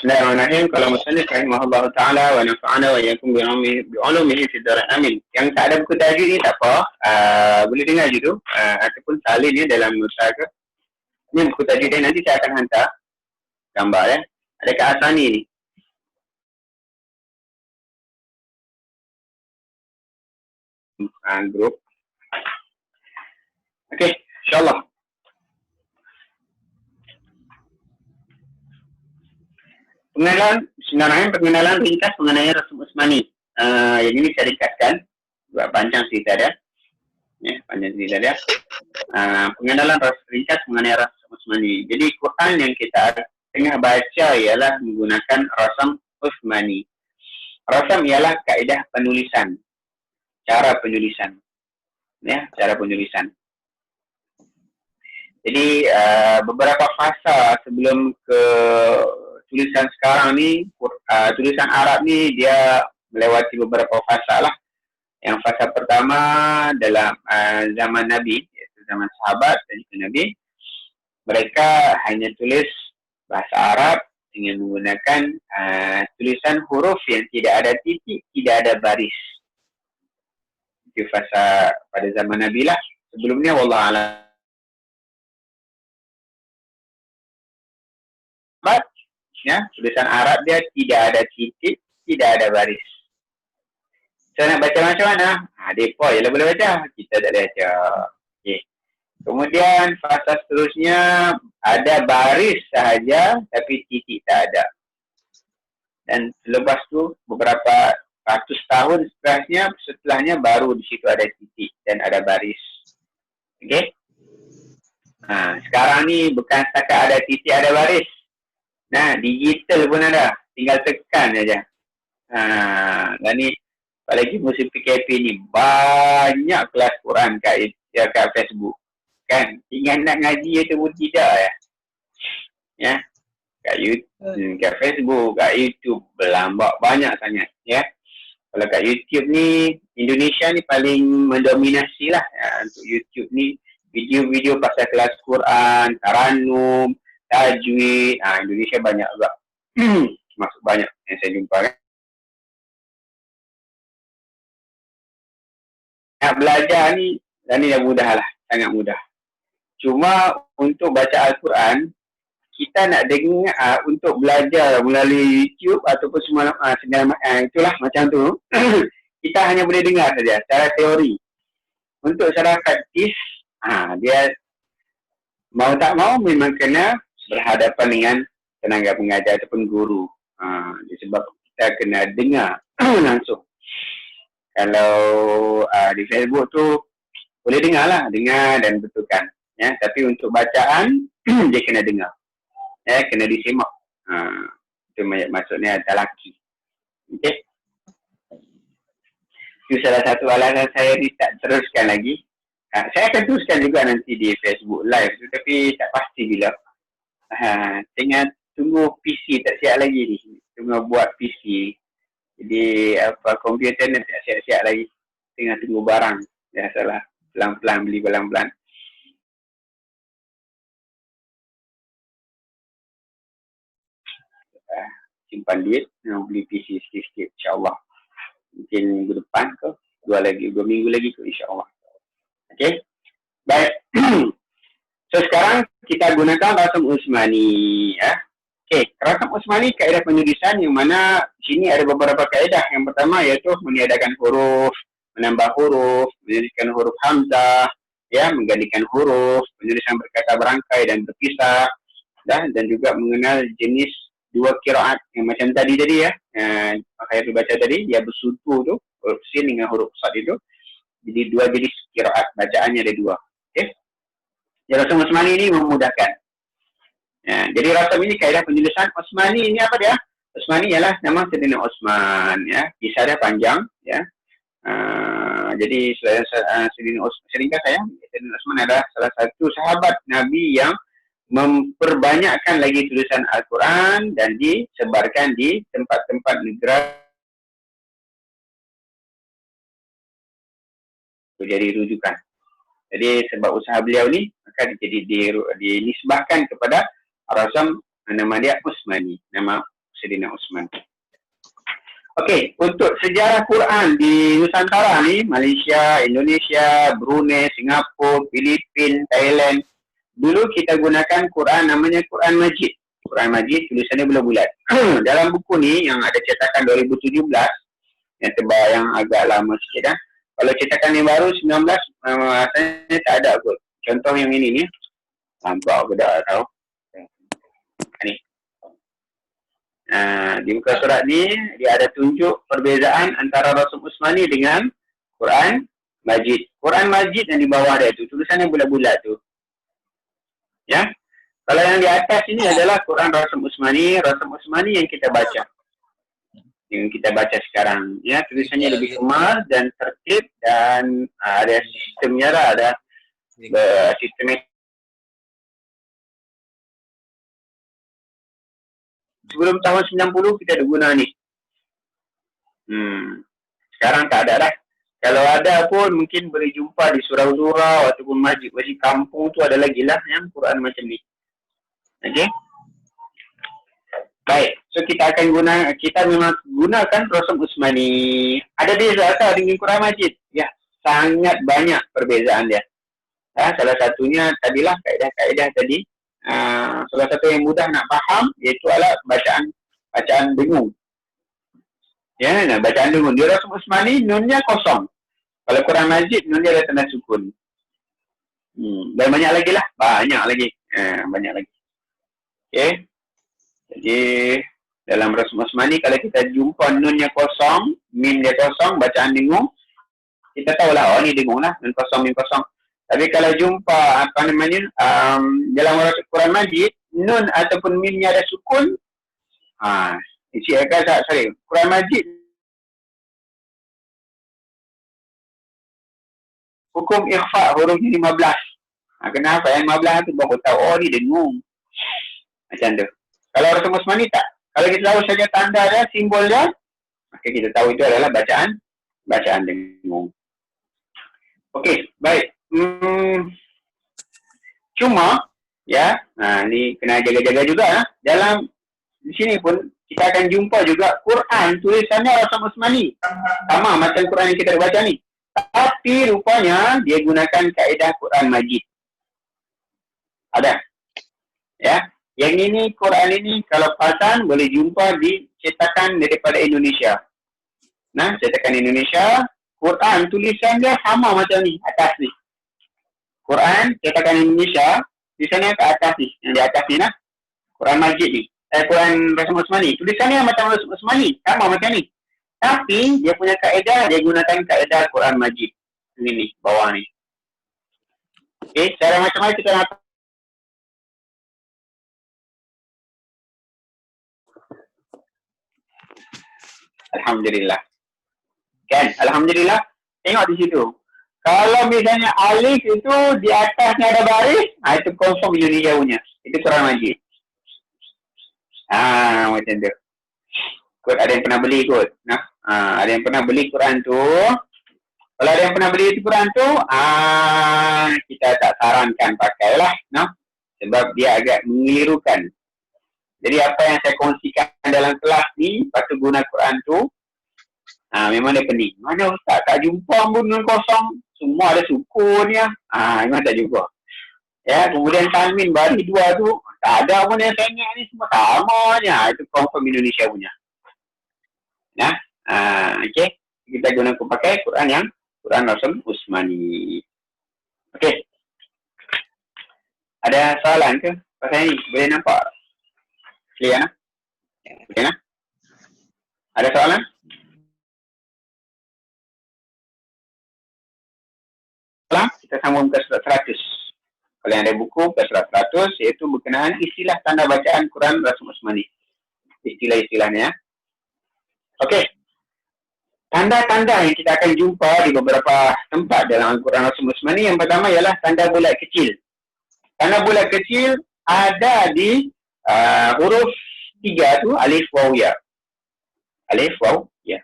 Bismillahirrahmanirrahim. Kalau musannif rahimahullah ta'ala wa nafa'ana wa yakum bi'ulumihi fi darat amin. Yang tak ada buku tajuk ni tak apa. Boleh dengar je tu. Ataupun salin ni dalam nusa ke. Ni buku tajuk dia, nanti saya akan hantar gambar ya. Ada kat Asani ni. Grup. Okey, insyaAllah. Pengenalan ringkas mengenai Rasul Utsmani. Yang ini saya ringkaskan. Buat panjang cerita dia. Ya, panjang cerita dia. Pengenalan ringkas mengenai Rasul Utsmani. Jadi Quran yang kita tengah baca ialah menggunakan Rasam Utsmani. Rasam ialah kaedah penulisan. Cara penulisan. Ya, cara penulisan. Jadi beberapa fasa sebelum ke tulisan sekarang ni, tulisan Arab ni dia melewati beberapa fasa lah. Yang fasa pertama dalam zaman Nabi, iaitu zaman sahabat dan juga Nabi, mereka hanya tulis bahasa Arab dengan menggunakan tulisan huruf yang tidak ada titik, tidak ada baris. Itu fasa pada zaman Nabi lah. Sebelumnya wallahualam. Ya, tulisan Arab dia tidak ada titik, tidak ada baris. Saya nak baca macam mana? Mereka je lah boleh baca. Kita tak boleh baca. Okay. Kemudian fasa seterusnya ada baris sahaja tapi titik tak ada. Dan selepas tu beberapa ratus tahun setelahnya baru di situ ada titik dan ada baris. Okey? Sekarang ni bukan setakat ada titik, ada baris. Nah, digital pun ada. Tinggal tekan saja. Dan ni, apalagi musim PKP ni, banyak kelas Quran kat Facebook. Kan? Tinggal nak ngaji itu pun tidak ya. Ya. Kat YouTube, kat Facebook, kat YouTube, berlambak banyak sangat. Ya. Kalau kat YouTube ni, Indonesia ni paling mendominasi lah. Ya, untuk YouTube ni, video-video pasal kelas Quran, taranum, tajwid, Indonesia banyak juga. Masuk banyak yang saya jumpa kan. Nak belajar ni dah mudah lah, sangat mudah. Cuma untuk baca Al-Quran, kita nak dengar untuk belajar melalui YouTube ataupun itulah macam tu. Kita hanya boleh dengar saja secara teori. Untuk secara praktis, dia mau tak mau memang kena berhadapan dengan tenaga pengajar ataupun guru. Sebab kita kena dengar langsung. Kalau di Facebook tu boleh dengar dan betulkan. Ya, tapi untuk bacaan dia kena dengar. Ya, kena disimak. Itu maksudnya talaki. Okey. Itu salah satu alasan saya ni tak teruskan lagi. Saya akan teruskan juga nanti di Facebook Live tu, tapi tak pasti bila. Tengah tunggu PC tak siap lagi ni. Tengah buat PC. Jadi komputer ni tak siap-siap lagi. Tengah tunggu barang. Biasalah. Pelan-pelan beli pelan-pelan. Simpan duit. Beli PC sikit-sikit. InsyaAllah. Mungkin minggu depan ke. 2 minggu lagi ke insyaAllah. Okay. Baik. So sekarang kita gunakan Rasam Utsmani ya. Okey, Rasam Utsmani kaedah penulisan yang mana sini ada beberapa kaedah. Yang pertama iaitu meniadakan huruf, menambah huruf, menuliskan huruf hamzah, ya, menggantikan huruf, penulisan berkata berangkai dan berpisah, dan juga mengenal jenis dua qiraat yang macam tadi ya. Saya baca tadi dia bersutu tu, huruf sin dengan huruf sad itu. Jadi dua jenis qiraat, bacaannya ada dua. Okey. Rasam Utsmani ini memudahkan. Ya, jadi rasam ini kaedah penulisan. Utsmani ini apa dia? Utsmani ialah nama Sayyidina Utsman. Ya, kisah dia panjang. Ya, jadi Sayyidina Utsman adalah salah satu sahabat Nabi yang memperbanyakkan lagi tulisan Al-Quran dan disebarkan di tempat-tempat negara. Jadi rujukan. Jadi sebab usaha beliau ni, maka jadi dinisbahkan kepada Rasam, nama dia Utsmani. Nama Sayyidina Uthman. Okey, untuk sejarah Quran di Nusantara ni, Malaysia, Indonesia, Brunei, Singapura, Filipina, Thailand, dulu kita gunakan Quran namanya Quran Majid. Quran Majid tulisannya bulat-bulat. Dalam buku ni yang ada cetakan 2017, yang tebal, yang agak lama sikit dah. Kalau cetakan yang baru 19, rasanya tak ada kot. Contoh yang ini ni. Nampak aku dah tahu. Ni. Di muka surat ni, dia ada tunjuk perbezaan antara Rasul Utsmani dengan Quran Majid. Quran Majid yang di bawah dia tu, tulisannya bulat-bulat tu. Ya. Kalau yang di atas ini adalah Quran Rasul Utsmani. Rasul Utsmani yang kita baca. Yang kita baca sekarang. Ya, tulisannya lebih kemas dan tertib dan ada sistemnya lah, ada sistem. Sebelum tahun 90 kita ada guna ni. Sekarang tak ada dah. Kalau ada pun mungkin boleh jumpa di surau-surau ataupun masjid-masjid kampung tu ada lagi lah yang Quran macam ni. Okey. Baik. So kita akan memang gunakan Rasul Utsmani. Ada beza tak dengan Quran Majid? Ya, sangat banyak perbezaan dia. Salah satunya tadilah kaedah-kaedah tadi. Salah satu yang mudah nak faham iaitu adalah bacaan dengung. Ya, bacaan dengung. Di Rasul Utsmani nunnya kosong. Kalau Quran Majid nun dia ada tanda sukun. Dan banyak lagi lah, banyak lagi. Okey. Jadi dalam Rasul Utsmani kalau kita jumpa nunnya kosong, mim dia kosong, bacaan dengung, kita tahulah ni dengung lah, nun kosong, mim kosong. Tapi kalau jumpa dalam Quran Majid, nun ataupun mimnya ada sukun, Quran Majid hukum ikhfa huruf 15. Kenapa yang 15 tu baru tahu ni dengung. Macam tu. Kalau Rasul Utsmani tak. Kalau kita tahu saja tanda dia, simbol dia, maka kita tahu itu adalah bacaan dengung. Okey, baik. Cuma ya, ni kena jaga-jaga juga dalam di sini pun kita akan jumpa juga Quran tulisannya Rasul Utsmani. Sama macam Quran yang kita baca ni. Tapi rupanya dia gunakan kaedah Quran Majid. Ada. Ya, yang ini Quran ini kalau perasan boleh jumpa di cetakan daripada Indonesia. Cetakan Indonesia, Quran tulisan dia sama macam ni atas ni. Quran cetakan Indonesia tulisannya ke atas ni, yang di atas ni Quran Majid ni. Quran Rasul Utsmani tulisannya macam Rasul Utsmani, sama macam ni. Tapi dia punya kaedah, dia gunakan kaedah Quran Majid. Ini ni, bawah ni. Okey, cara macam-macam kita nak. Alhamdulillah. Kan? Alhamdulillah. Tengok di situ. Kalau misalnya alif itu di atasnya ada baris, itu confirm Indonesia punya. Itu Quran Majid. Macam tu. Kot ada yang pernah beli kot. Ada yang pernah beli Quran tu. Kalau ada yang pernah beli itu Quran tu, kita tak sarankan pakailah, sebab dia agak mengelirukan. Jadi apa yang saya kongsikan dalam kelas ni, patut guna Quran tu, memang dia pening. Mana ustaz tak jumpa pun nun kosong, semua ada sukun ya. Memang tak jumpa. Ya, kemudian tanwin baris dua tu, tak ada pun yang sengit ni, semua sama je. Itu confirm Indonesia punya. Okey, kita gunakan pakai Quran Rasul Utsmani. Okey. Ada soalan ke pasal ni? Boleh nampak? Clear Boleh Ada soalan? Kita sambung ke surat 100. Kalau yang ada buku ke surat 100, iaitu berkenaan istilah tanda bacaan Quran Rasul Utsmani. Istilah-istilahnya. Okey. Tanda-tanda yang kita akan jumpa di beberapa tempat dalam Al-Quran Rasul Utsmani, yang pertama ialah tanda bulat kecil. Tanda bulat kecil ada di huruf 3 tu, alif waw ya. Alif waw ya.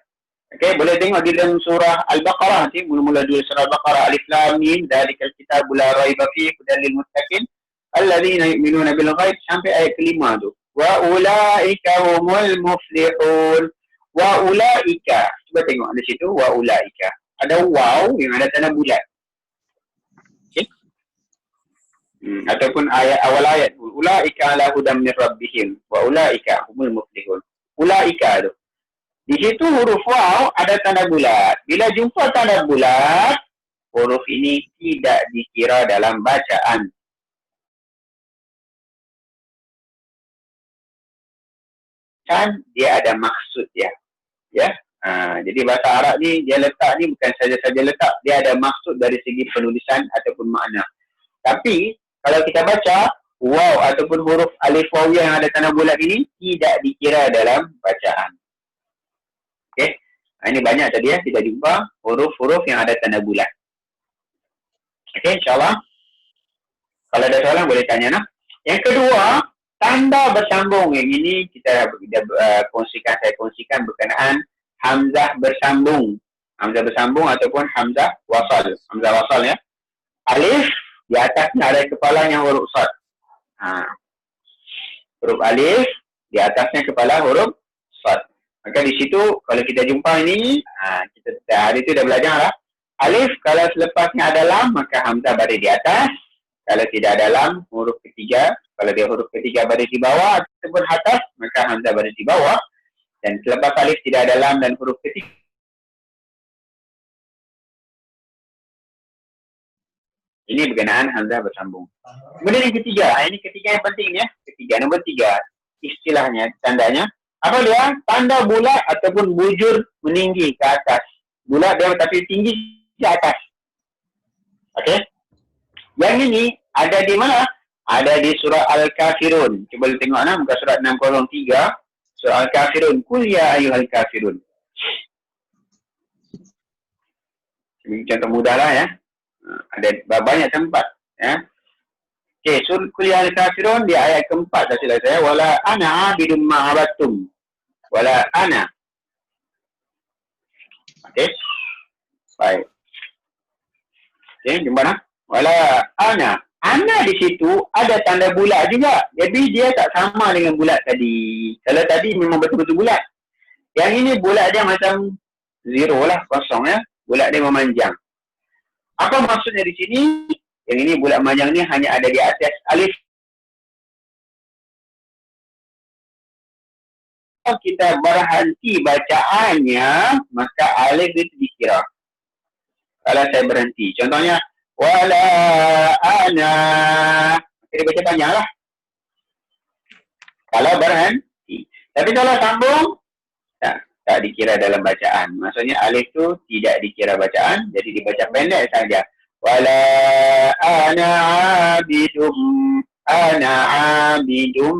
Okey, boleh tengok di dalam surah Al-Baqarah nanti, mula-mula dulu surah Al-Baqarah, alif lam mim, dzalikal kitabu la raiba fihi hudal lil muttaqin alladzina yu'minuna bil ghaib, sampai ayat kelima tu. Wa ulaika humul muflihun. Wa ulaika. Cuba tengok di situ wa ulaika. Ada waw yang ada tanda bulat. Okay. Ataupun ayat awal ayat ulaika ala hudam min rabbihim wa ulaika humul muflihun. Ulaika tu. Di situ huruf waw ada tanda bulat. Bila jumpa tanda bulat, huruf ini tidak dikira dalam bacaan. Kan dia ada maksud dia. Ya. Jadi bahasa Arab ni dia letak ni bukan saja-saja letak, dia ada maksud dari segi penulisan ataupun makna. Tapi kalau kita baca waw ataupun huruf alif waw yang ada tanda bulat ini tidak dikira dalam bacaan. Okey. Ini banyak tadi ya kita jumpa huruf-huruf yang ada tanda bulat. Okey, insya-Allah. Kalau ada soalan boleh tanya nah. Yang kedua, tanda bersambung. Yang ini kita saya kongsikan berkenaan hamzah bersambung. Hamzah bersambung ataupun hamzah wasal. Hamzah wasal ya. Alif di atasnya ada kepalanya huruf sad. Huruf alif di atasnya kepala huruf sad. Maka di situ kalau kita jumpa ini, kita hari itu dah belajar lah. Alif kalau selepasnya ada lam maka hamzah berada di atas. Kalau tidak ada lam huruf ketiga, kalau dia huruf ketiga berada di bawah ataupun atas maka hamzah berada di bawah. Dan selepas alif tidak ada lam dan huruf ketiga, ini berkenaan hamzah bersambung. Kemudian yang ketiga, ini ketiga yang penting ya. Ketiga, nombor 3, istilahnya, tandanya. Apa dia? Tanda bulat ataupun bujur meninggi ke atas. Bulat dia tapi tinggi ke atas. Okey? Yang ini ada di mana? Ada di surah Al-Kafirun. Cuba tengok muka surat 603. Surah Al-Kafirun. Qul ya ayyuhal kafirun. Ini contoh mudah lah ya. Ada banyak tempat ya. Okey, surah Qul ya ayyuhal kafirun di ayat keempat dah sila saya. Wala ana abidum ma'abattum. Wala ana. Okey. Baik. Okey, jumpa nah. Wala ana. Ana di situ ada tanda bulat juga. Jadi dia tak sama dengan bulat tadi. Kalau tadi memang betul-betul bulat. Yang ini bulat dia macam zero lah, kosong ya. Bulat dia memanjang. Apa maksudnya di sini? Yang ini bulat memanjang ni hanya ada di atas alif. Kalau kita berhenti bacaannya, maka alif itu dikira. Kalau saya berhenti. Contohnya, wala ana. Kita baca panjang lah. Kalau berhenti. Tapi kalau sambung, tak dikira dalam bacaan. Maksudnya alif itu tidak dikira bacaan, jadi dibaca pendek saja. Wala ana abidum. Ana abidum.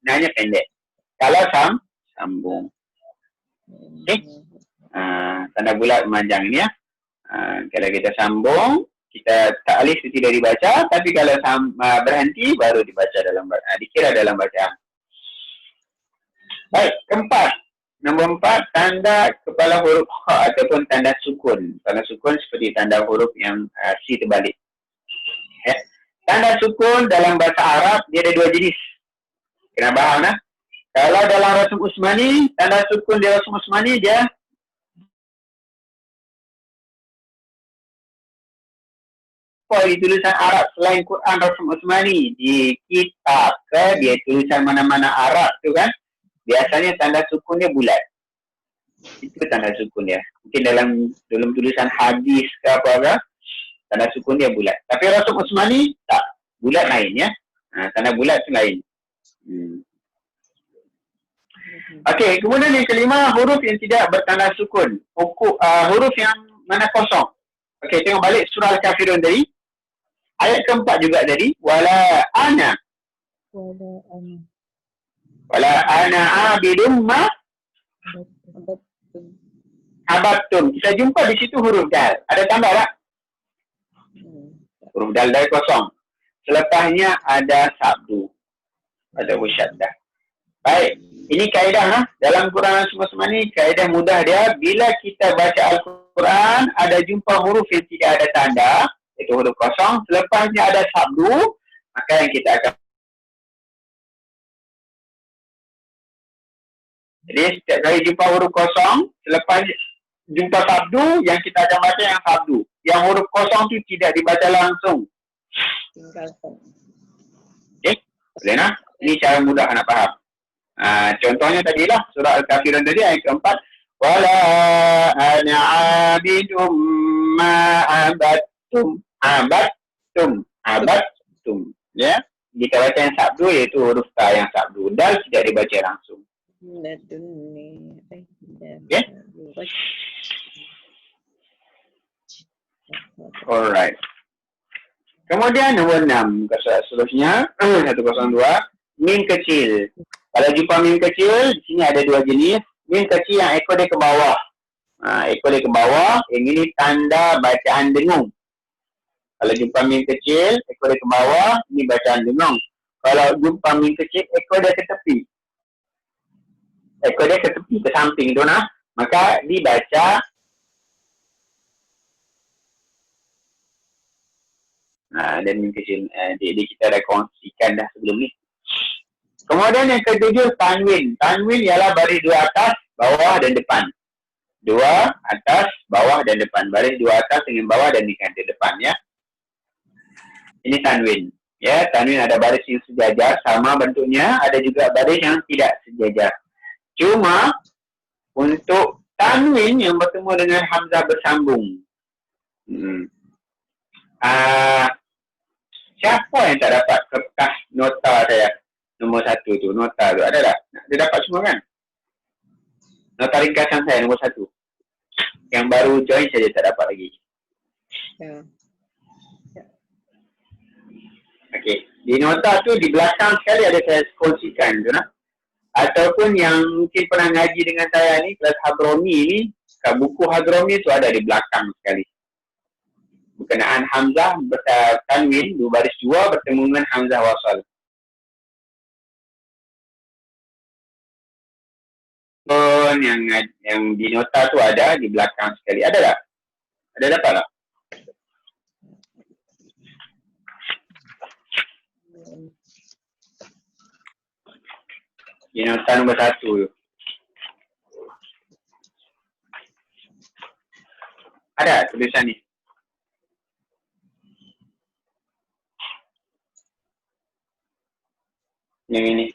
Nanya pendek. Kalau sambung. Okey. Tanda bulat memanjang ni ya. Kalau kita sambung, kita tak alif itu tidak dibaca, tapi kalau berhenti baru dibaca dikira dalam bacaan. Baik, keempat. Nombor 4, tanda kepala huruf ha ataupun tanda sukun. Tanda sukun seperti tanda huruf yang si terbalik. Ya. Tanda sukun dalam bahasa Arab dia ada 2 jenis. Kena faham nah? Kalau dalam Rasm Usmani, tanda sukun di Rasm Usmani dia di tulisan Arab selain Quran Rasm Usmani, di kitab ke dia tulisan mana-mana Arab tu kan, biasanya tanda sukun dia bulat. Itu tanda sukun dia. Mungkin dalam tulisan hadis ke apa-apa, tanda sukun dia bulat. Tapi Rasm Usmani tak, bulat lain ya. Tanda bulat tu lain. Okey, kemudian yang kelima, huruf yang tidak bertanda sukun. Huruf yang mana kosong. Okey, tengok balik surah Al-Kafirun tadi. Ayat keempat juga tadi. Wala ana. Wala ana abidum ma abattum. Kita jumpa di situ huruf dal. Ada tambah tak? Huruf dal dari kosong. Selepasnya ada sabdu. Ada syaddah. Baik. Ini kaedah dalam Quran semua ni, kaedah mudah dia. Bila kita baca Al-Quran, ada jumpa huruf yang tidak ada tanda, itu huruf kosong. Selepasnya ada sabdu, maka yang kita akan Jadi setiap kali jumpa huruf kosong, selepas jumpa sabdu, yang kita akan baca yang sabdu. Yang huruf kosong tu tidak dibaca langsung. Okay, boleh nak? Ini cara mudah nak faham. Contohnya tadilah surah Al-Kafirun tadi ayat keempat. Wala ana abidum ma abattum. Abattum. Ya. Kita baca yang sabdu iaitu huruf ta yang sabdu. Dal tidak dibaca langsung. Okay? Alright. Kemudian nombor 6, seterusnya 102, mim kecil. Kalau jumpa mim kecil, di sini ada dua jenis. Mim kecil yang ekor dia ke bawah. Ekor dia ke bawah, yang ini tanda bacaan dengung. Kalau jumpa mim kecil, ekor dia ke bawah, ini bacaan dengung. Kalau jumpa mim kecil, ekor dia ke tepi. Ekor dia ke tepi, ke samping tu nah. Maka dibaca dan mim kecil. Jadi kita dah kongsikan dah sebelum ni. Kemudian yang ketujuh, tanwin. Tanwin ialah baris dua atas, bawah dan depan. Dua atas, bawah dan depan. Baris dua atas dengan bawah dan di depan ya. Ini tanwin. Ya, tanwin ada baris yang sejajar sama bentuknya, ada juga baris yang tidak sejajar. Cuma untuk tanwin yang bertemu dengan hamzah bersambung. Siapa yang tak dapat kertas nota saya? Nombor 1 tu, nota tu. Ada tak? Dia dapat semua kan? Nota ringkasan saya nombor 1. Yang baru join saja tak dapat lagi. Okey. Di nota tu, di belakang sekali ada saya kongsikan tu nah. Ataupun yang mungkin pernah ngaji dengan saya ni, kelas Hadromi ni, buku Hadromi tu ada di belakang sekali. Berkenaan hamzah tanwin, baris 2 bertemu dengan hamzah wasal. Yang di nota tu ada di belakang sekali. Ada tak? Ada dapat tak? Di nota nombor 1 tu. Ada tulisan ni. Yang ini.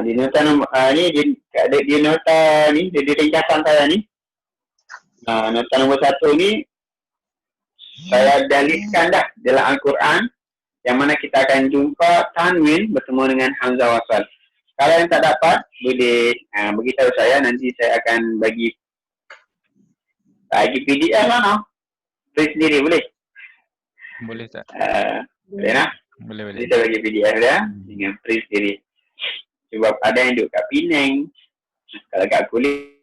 Di nota ni di nota ni di ringkasan saya ni. Nota nombor 1 ni saya dalilkan dah dalam Al-Quran yang mana kita akan jumpa tanwin bertemu dengan hamzah wasal. Kalau yang tak dapat boleh beritahu saya, nanti saya akan bagi PDF lah no. Tulis sendiri boleh? Boleh tak? Boleh nak? Boleh. Kita bagi PDF dia dengan print sendiri. Sebab ada yang duduk kat Penang. Kalau kat Kulit.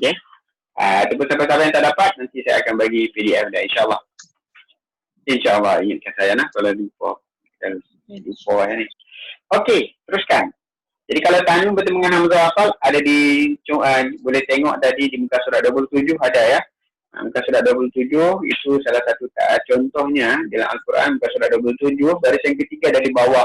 Okay. Ataupun siapa-siapa yang tak dapat, nanti saya akan bagi PDF dia, insyaAllah. InsyaAllah, ingatkan saya nak kalau lupa. Ni. Okey, teruskan. Jadi kalau tanwin bertemu dengan hamzah wasal, ada di, boleh tengok tadi di muka surat 27 ada ya. Muka surat 27 itu salah satu contohnya dalam Al-Quran, muka surat 27 baris yang ketiga dari bawah.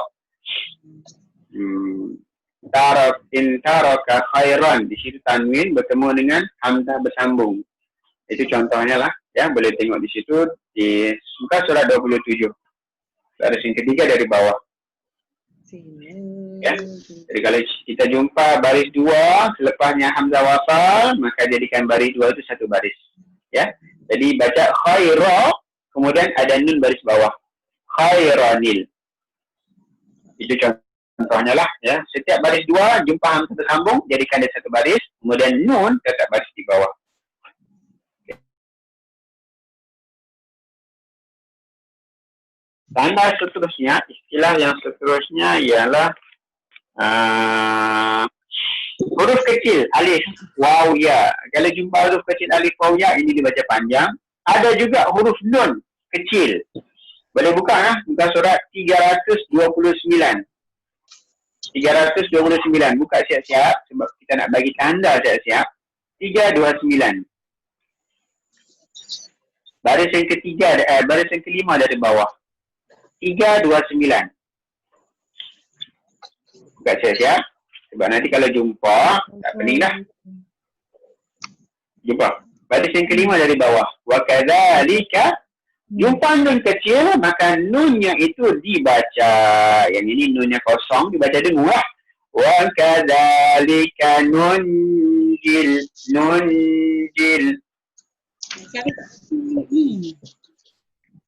Taraka khairan, di situ tanwin bertemu dengan hamzah bersambung. Itu contohnya lah ya, boleh tengok di situ di muka surat 27 baris yang ketiga dari bawah. Ya. Jadi kalau kita jumpa baris 2 selepasnya hamzah wasal, maka jadikan baris 2 itu satu baris. Ya, jadi baca khaira, kemudian ada nun baris bawah. Khairanil. Itu contohnya lah. Ya, setiap baris 2 jumpa hamzah bersambung, jadikan dia satu baris, kemudian nun tetap baris di bawah. Tanda seterusnya, istilah yang seterusnya ialah huruf kecil, alif, waw, ya. Kalau jumpa huruf kecil, alif, waw, ya, ini dibaca panjang. Ada juga huruf nun kecil. Boleh buka lah, buka surat 329. 329, buka siap-siap sebab kita nak bagi tanda siap-siap. 329. Baris yang ketiga, baris yang kelima dari bawah. 329. Buka siap-siap. Sebab nanti kalau jumpa, tak pening dah. Jumpa. Baris yang kelima dari bawah. Wa kadzalika. Jumpa nun kecil, maka nunnya itu dibaca. Yang ini nunnya kosong, dibaca dengung lah. Wa kadzalika nunjil.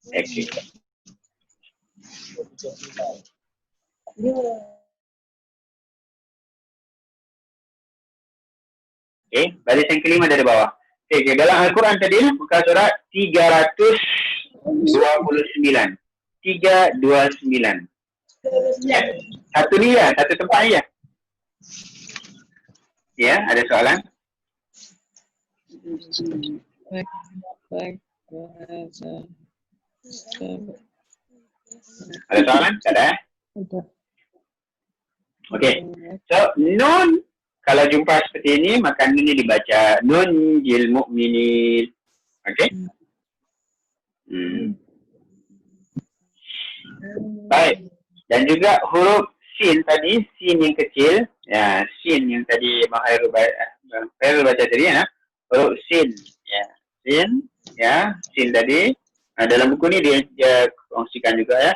Okay. Okay, baris yang kelima dari bawah. Okay, dalam Al-Quran tadi, buka surat 329. 329. Satu ni ya, satu tempat ni ya. Ya, ada soalan? Ada soalan? Tak ada? Okey. So, nun kalau jumpa seperti ini, maka nun ini dibaca nun jil mu'minin. Okey? Baik. Dan juga huruf sin tadi, sin yang kecil, ya, sin yang tadi Mahairul baca tadi ya. Huruf sin, ya. Sin, ya, sin tadi. Dalam buku ni dia kongsikan juga ya.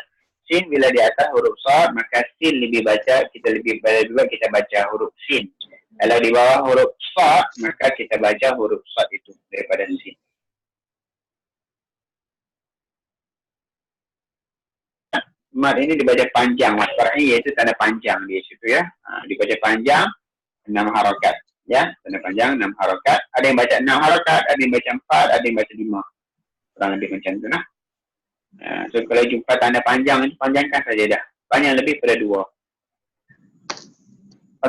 Sin bila di atas huruf shad, maka sin lebih baca, kita baca huruf sin. Kalau di bawah huruf shad, maka kita baca huruf shad itu daripada sin. Mat ini dibaca panjang, mat far'i iaitu tanda panjang di situ ya. Dibaca panjang 6 harakat ya, tanda panjang 6 harakat. Ada yang baca 6 harakat, ada yang baca 4, ada yang baca 5. Kurang lebih macam tu nah. So kalau jumpa tanda panjang itu panjangkan saja dah. Panjang lebih pada 2.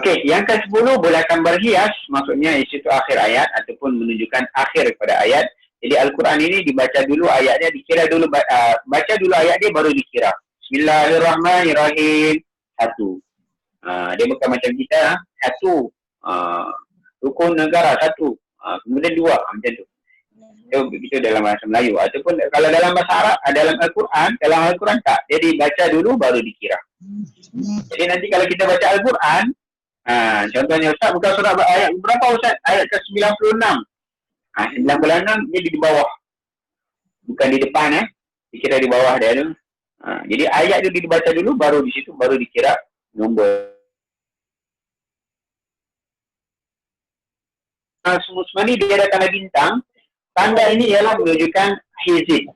Okey, yang ke-10 bulatan berhias, maksudnya di situ akhir ayat ataupun menunjukkan akhir pada ayat. Jadi Al-Quran ini dibaca dulu ayatnya, dikira dulu, baca dulu ayat dia baru dikira. Bismillahirrahmanirrahim. 1. Dia bukan macam kita. 1. Rukun negara 1. Kemudian 2. Macam tu. So, begitu dalam bahasa Melayu. Ataupun kalau dalam bahasa Arab, dalam Al-Quran tak. Dia dibaca dulu baru dikira. Jadi nanti kalau kita baca Al-Quran, contohnya Ustaz buka surat ayat berapa Ustaz? Ayat ke-96. 96 dia di bawah. Bukan di depan dikira di bawah dia tu. Jadi ayat itu dibaca dulu, baru di situ baru dikira nombor. Semua ni dia ada tanda bintang. Tanda ini ialah menunjukkan hizib.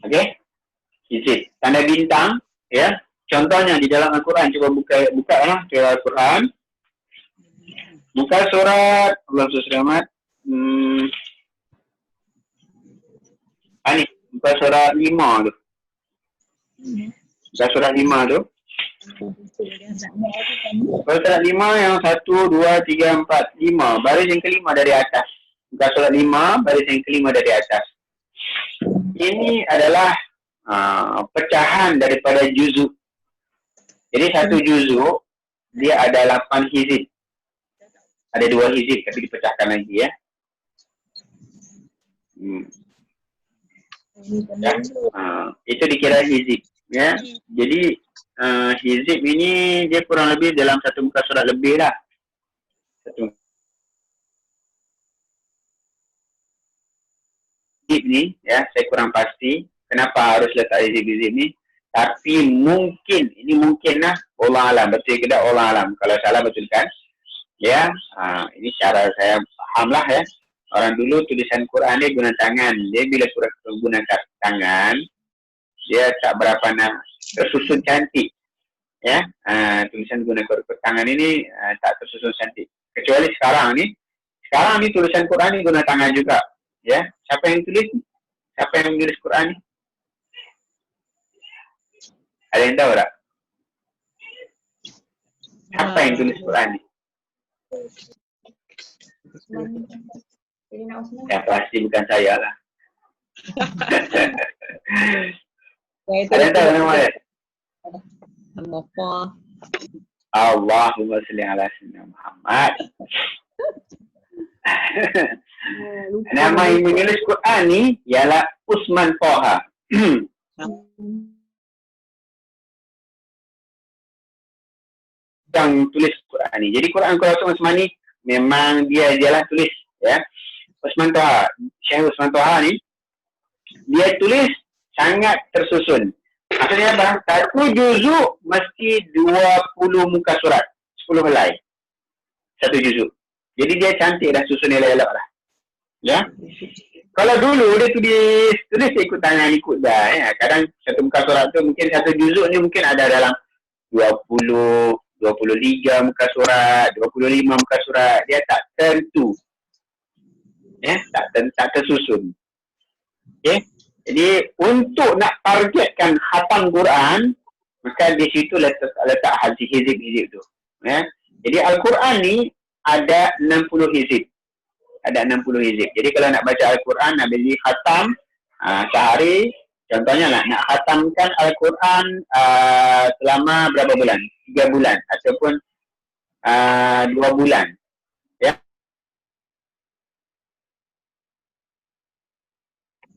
Okey? Hizib. Tanda bintang, ya. Contohnya di dalam Al-Quran, coba buka ya, surah Al-Quran. Buka surat Allah Subhanahu ni, buka surat 5 tu. Buka surat 5 tu. Buka surat 5 yang 1, 2, 3, 4, 5. Baris yang kelima dari atas. Buka surat 5, baris yang kelima dari atas. Ini adalah pecahan daripada juzuk. Jadi satu juzuk, dia ada 8 hizib. Ada 2 hizib, tapi dipecahkan lagi ya. Ya. Itu dikira hizib ya. Jadi hizib ini dia kurang lebih dalam satu muka surat lebih lah. Satu hizib ni ya, saya kurang pasti kenapa harus letak hizib-hizib ni. Tapi mungkin, ini mungkin lah, Allah alam, betul ke tak Allah alam. Kalau salah betulkan ya. Ini cara saya faham lah ya. Orang dulu tulisan Quran dia guna tangan. Dia bila gunakan tangan, dia tak berapa tersusun cantik. Ya, tulisan guna tangan ini tak tersusun cantik. Kecuali sekarang ni tulisan Quran ni guna tangan juga. Ya, siapa yang tulis? Siapa yang menulis Quran ni? Ada yang tahu tak? Siapa yang tulis Quran ni? Ya pasti bukan saya lah. Ada yang tahu nama dia? Allahumma salli ala sayyidina Muhammad. Nama yang menulis Quran ni ialah Usman Toha. Yang tulis Quran ni. Jadi Quran Usman ni memang dia lah tulis, ya. Usman Toha, Syekh Usman Toha ni dia tulis sangat tersusun. Maksudnya apa? Satu juzuk mesti 20 muka surat, 10 helai. Satu juzuk. Jadi dia cantik dah, susun elok-elok lah. Ya. Kalau dulu dia tulis ikut tangan ikut dah, ya. Kadang satu muka surat tu mungkin satu juzuk ni mungkin ada dalam 20, 23 muka surat, 25 muka surat. Dia tak tentu. Ya, tak tersusun. Okey. Jadi untuk nak targetkan khatam Quran, maka di situ letak hizib tu. Ya. Jadi Al-Quran ni ada 60 hizib. Ada 60 hizib. Jadi kalau nak baca Al-Quran, nak beli khatam sehari, contohnya lah, nak khatamkan Al-Quran selama berapa bulan? 3 bulan ataupun 2 bulan. Ya.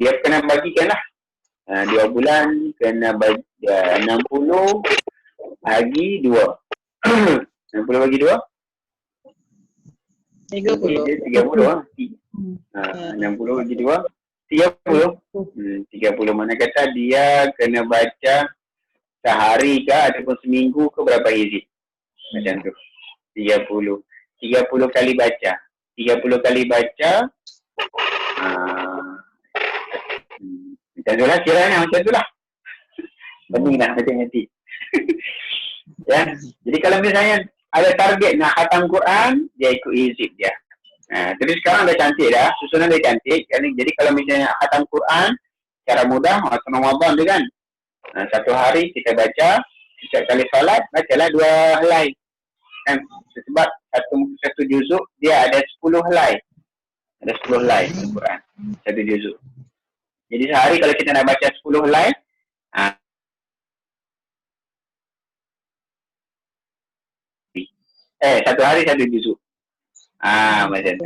Dia kena bagikan lah. 2 bulan kena bagi 60 bagi 2. 60 bagi 2? 30. 30 lah. 60 bagi 2? 30. 30. Mana kata dia kena baca sehari ke ataupun seminggu ke berapa hizib. Macam tu. 30. 30 kali baca. 30 kali baca. Macam tu lah kiranya, macam tu lah. Pening dah macam-macam. Ya. Jadi kalau misalnya ada target nak khatam Quran, dia ikut hizib dia. Jadi sekarang dah cantik dah, susunan dah cantik. Jadi kalau misalnya khatam Quran secara mudah, waktu Ramadan tu kan. Satu hari kita baca, setiap kali salat, bacalah 2 helai. Kan? Sebab satu juzuk dia ada 10 helai. Ada 10 helai Quran. Satu juzuk. Jadi sehari kalau kita nak baca 10 helai, satu hari satu juzuk. Macam tu.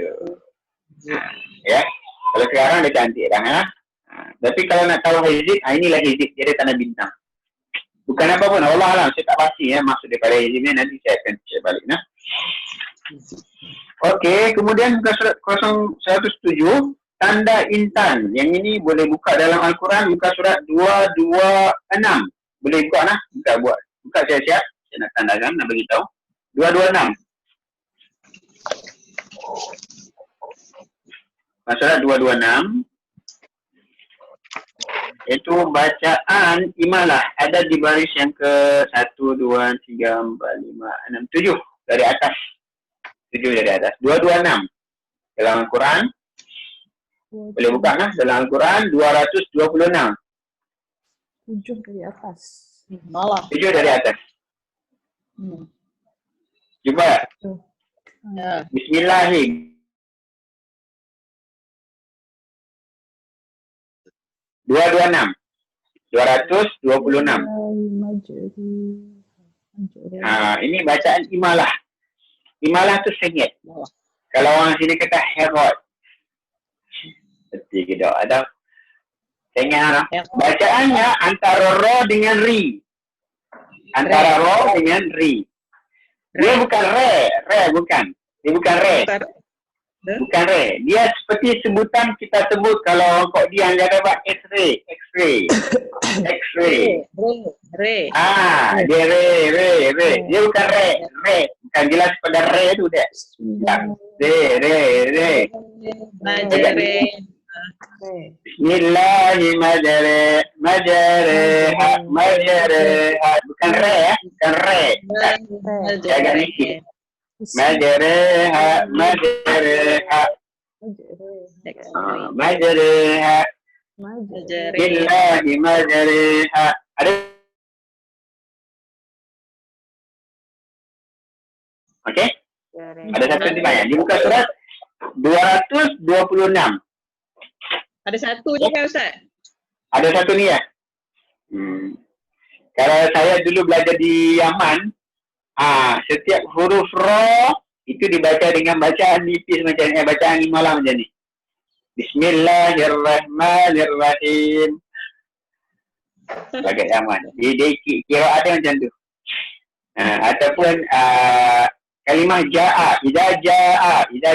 Ya. Kalau sekarang dia cantik dah, ya. Tapi kalau nak tahu hizib, inilah hizib dia ada tanda bintang. Bukan apa pun, Allah alam, saya tak pasti ya maksud daripada hizib ni, nanti saya akan share balik. Nah. Okey, kemudian muka surat 107, tanda intan. Yang ini boleh buka dalam Al-Quran, muka surat 226. Boleh buka nah? Buka siap-siap. Saya nak tandakan, nak beritahu. 226. Masalah 226. Itu bacaan imalah. Ada di baris yang ke 1, 2, 3, 4, 5, 6, 7. Dari atas. 7 dari atas. 226. Dalam Al-Quran. Boleh buka nah? Dalam Al-Quran 226. 7 dari atas. 7 dari atas. Cuba. Ya. Bismillahirrahmanirrahim. 226. 226. Ini bacaan imalah. Imalah tu sengit. Kalau orang sini kata herod. Seperti kita ada. Sengit lah. Bacaannya antara ro dengan ri. Antara ro dengan ri. Dia bukan re bukan. Dia bukan re. Bukan re. Dia seperti sebutan kita sebut kalau kok dia yang ada buat X-ray. Dia re. Dia bukan re. Bukan jelas pada re tu dia. Re. Bismillahirrahmanirrahim. Bukan re. Bukan re. Agak licin. Majreha. Billahi majreha. Ada. Okey? Ada satu di mana? Di muka surat 226. Ada satu je kan Ustaz? Ada satu ni ya? Kalau saya dulu belajar di Yaman, setiap huruf ra itu dibaca dengan bacaan nipis macam ni, bacaan imalah macam ni. Bismillahirrahmanirrahim. Lagat aman. Dia kira ada macam tu. Ataupun kalimah ja'a, idza ja'a kita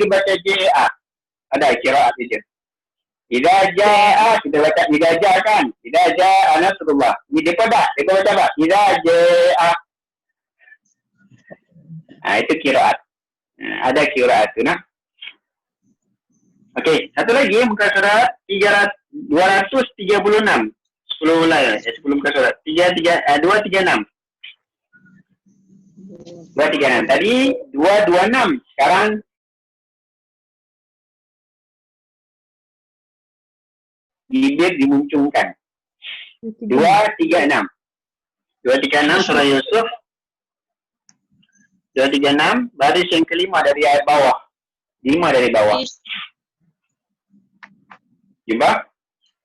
baca ja'a. Ada kiraat dia. Idza ja'a kita baca idza ja'a kan. Idza ja'a nasrullah. Ni depa baca apa? Idza ja'a. Itu kiraat. Ada kiraat tu nah. Okey, satu lagi muka surat 236. 10 mulai sebelum muka surat 236. 236. Tadi 226. Sekarang bibir dimuncungkan. 236. 236 surah Yusuf. 236 baris yang kelima dari ayat bawah. 5 dari bawah. Jumpa?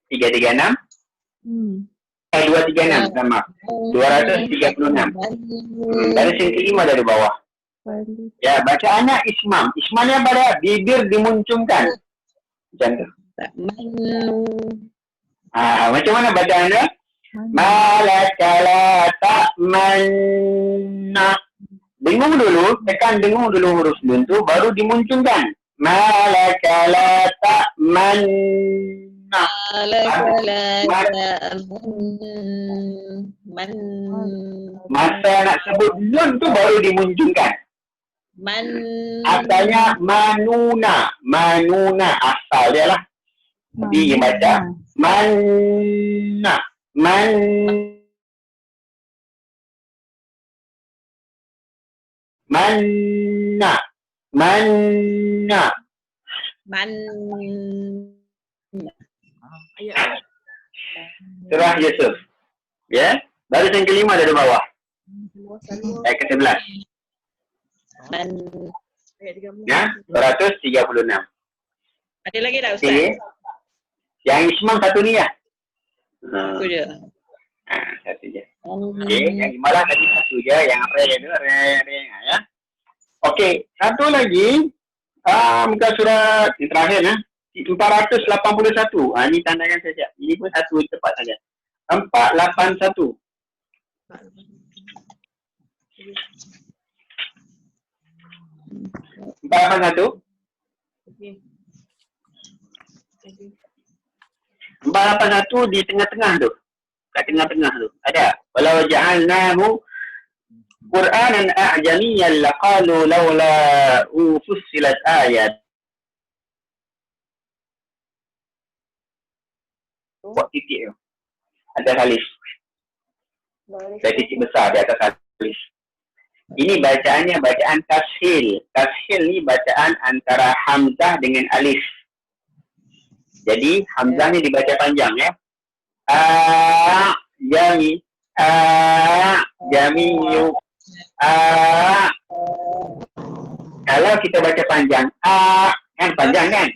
336. 236 sama. 236. Baris yang kelima dari bawah. Ya, bacaannya ismam. Ismamnya pada bibir dimuncungkan. Macam tu. Macam mana bacaannya? Malakala ta'manna. Dengung dulu, tekan dengung dulu huruf nun tu, baru dimuncungkan. Malakala ta'manna. Masa nak sebut nun tu baru dimuncungkan. Asalnya manuna. Manuna asal dia lah. Tapi dia baca manna. Manna. Surah Yusuf. Ya, baris yang kelima dari bawah. Ayat ke-11. Ya, 236. Ada lagi tak Ustaz? Okay. Yang ismam satu ni lah. Satu je. Satu je. Okey, yang imalah tadi satu je, yang re tu ya. Okey, satu lagi muka surat yang terakhir 481. Ni tandakan saja. Ini pun satu tepat saja. 481. 481. 481 di tengah-tengah tu. Kat tengah-tengah tu. Ada. Walau ja'alnahu Qur'anan a'jamiyyan laqalu laula fussilat ayat. Buat titik tu. Ada alif. Ada titik besar di atas alif. Ini bacaannya bacaan tashil. Tashil ni bacaan antara hamzah dengan alif. Jadi hamzah ni dibaca panjang ya. Jami'u. Kalau kita baca panjang kan panjang kan?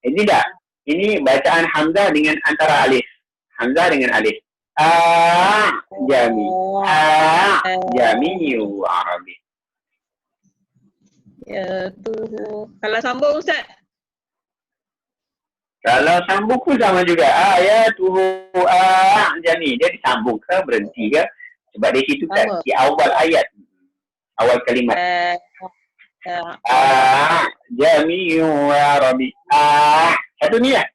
Ini tak. Ini bacaan hamzah dengan antara alif. Hamzah dengan alif. Jami'u Arabi. Ya tu. Kalau sambung Ustaz. Kalau sambung pun sama juga. Ayatuhu jami. Dia disambung ke berhenti ke? Sebab di situ kan di awal ayat. Awal kalimat. Jami'u Arabi. Satu ni lah.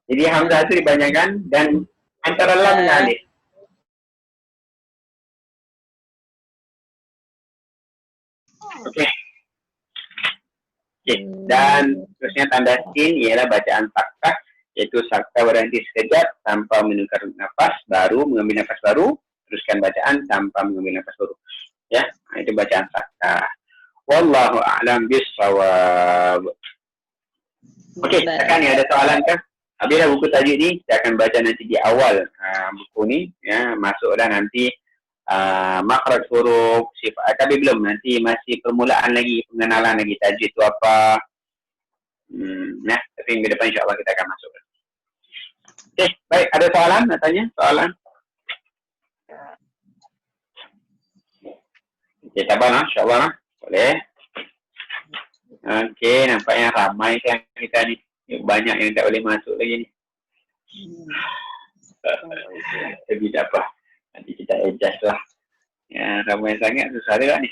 Jadi hamzah tu dipanjangkan dan antara lam dan alif. Okey. Okay. Dan terusnya tanda sin ialah bacaan sakta, iaitu sakta berhenti sekejap tanpa menukar nafas, baru mengambil nafas baru, teruskan bacaan tanpa mengambil nafas baru. Ya, itu bacaan sakta. Wallahu a'lam bissawab. Okey, sekarang ni ada soalan ke? Habislah buku tajuk ni, kita akan baca nanti di awal buku ni, ya, masuklah nanti makhraj huruf, sifat, tapi belum, nanti masih permulaan lagi, pengenalan lagi tajuk itu apa. Nah, tapi minggu depan insya-Allah kita akan masuk. Okey, baik, ada soalan nak tanya? Soalan? Okey, sabar lah. InsyaAllah lah. Boleh. Okey, nampaknya ramai kan kita ni. Banyak yang tak boleh masuk lagi ni. Tapi tak apa. Nanti kita adjust lah. Ya, ramai sangat susah juga ni.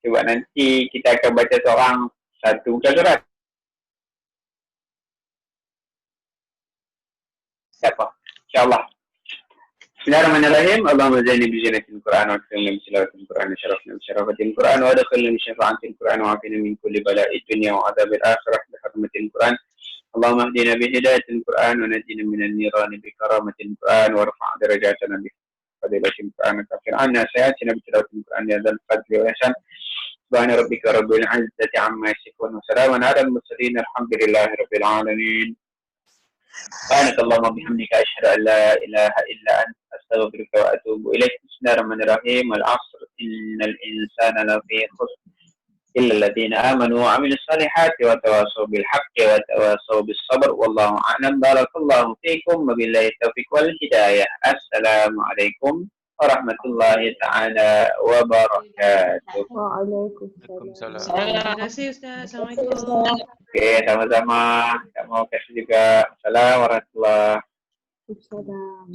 Sebab nanti kita akan baca seorang satu bukan surat. Tak apa. InsyaAllah. Bismillahirrahmanirrahim. Allahumma zaini bi zinatil Qur'an wa akrimna bi tilawatil Qur'an wa syarafna bi syarafatil Qur'an wa adkhilna bi syafa'atil Qur'an wa afina min kulli bala'id dunya wa adzabil akhirah bi hurmatil Qur'an. Allahumma hdina bi hidayatil Qur'an wa najina minan nirani bi karamatil Qur'an wa rfa' darajatana bi fadilatil Qur'an wa kafir 'anna sayyi'atina bi tilawatil Qur'an ya dzal fadli wa ihsan. Subhana rabbika rabbil 'izzati 'amma yasifun wa salamun 'alal mursalin alhamdulillahi rabbil 'alamin. سبحانك اللهم وبحمدك أشهد أن لا إله إلا أنت أستغفرك وأتوب إليك. بسم الله الرحمن الرحيم. والعصر إن الإنسان لفي خسر إلا الذين آمنوا وعملوا الصالحات وتواصوا بالحق وتواصوا بالصبر والله أعلم. بارك الله فيكم وبالله التوفيق والهداية. السلام عليكم ورحمة الله تعالى وبركاته. Waalaikumsalam. Terima kasih Ustaz. Assalamualaikum. Oke, sama-sama. Kita mau kasih juga. Assalamualaikum warahmatullahi wabarakatuh. Waalaikumsalam.